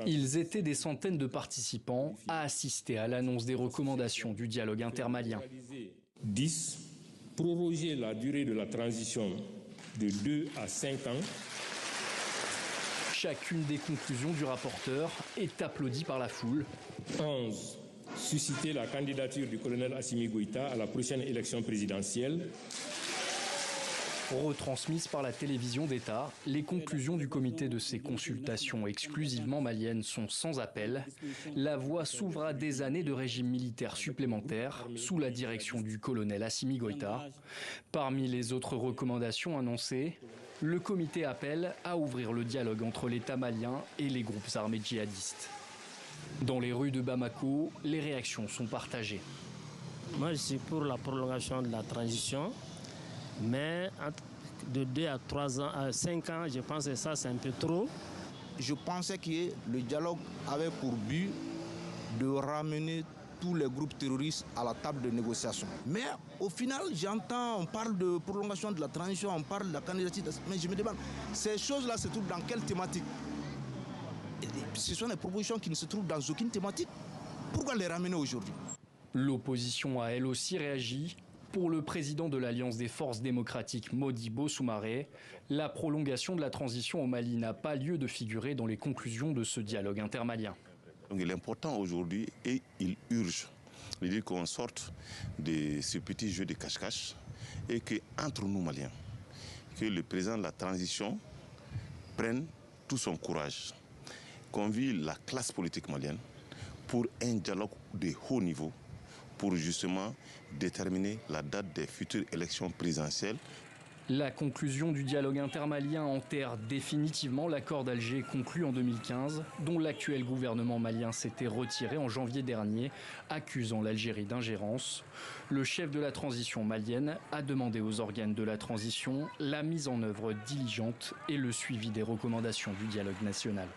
Ils étaient des centaines de participants à assister à l'annonce des recommandations du dialogue intermalien. 10. Proroger la durée de la transition de 2 à 5 ans. Chacune des conclusions du rapporteur est applaudie par la foule. 11. Susciter la candidature du colonel Assimi Goïta à la prochaine élection présidentielle. Retransmises par la télévision d'État, les conclusions du comité de ces consultations exclusivement maliennes sont sans appel. La voie s'ouvre à des années de régime militaire supplémentaire sous la direction du colonel Assimi Goïta. Parmi les autres recommandations annoncées, le comité appelle à ouvrir le dialogue entre l'État malien et les groupes armés djihadistes. Dans les rues de Bamako, les réactions sont partagées. Moi, je suis pour la prolongation de la transition. Mais de 2 à 3 ans, à 5 ans, je pense que ça, c'est un peu trop. Je pensais que le dialogue avait pour but de ramener tous les groupes terroristes à la table de négociation. Mais au final, j'entends, on parle de prolongation de la transition, on parle de la candidature. Mais je me demande, ces choses-là se trouvent dans quelle thématique? Ce sont des propositions qui ne se trouvent dans aucune thématique. Pourquoi les ramener aujourd'hui? L'opposition a elle aussi réagi. Pour le président de l'Alliance des forces démocratiques, Modibo Soumaré, la prolongation de la transition au Mali n'a pas lieu de figurer dans les conclusions de ce dialogue intermalien. Donc il est important aujourd'hui et il urge de dire qu'on sorte de ce petit jeu de cache-cache et qu'entre nous Maliens, que le président de la transition prenne tout son courage, convie la classe politique malienne pour un dialogue de haut niveau, pour justement déterminer la date des futures élections présidentielles. La conclusion du dialogue intermalien enterre définitivement l'accord d'Alger conclu en 2015, dont l'actuel gouvernement malien s'était retiré en janvier dernier, accusant l'Algérie d'ingérence. Le chef de la transition malienne a demandé aux organes de la transition la mise en œuvre diligente et le suivi des recommandations du dialogue national.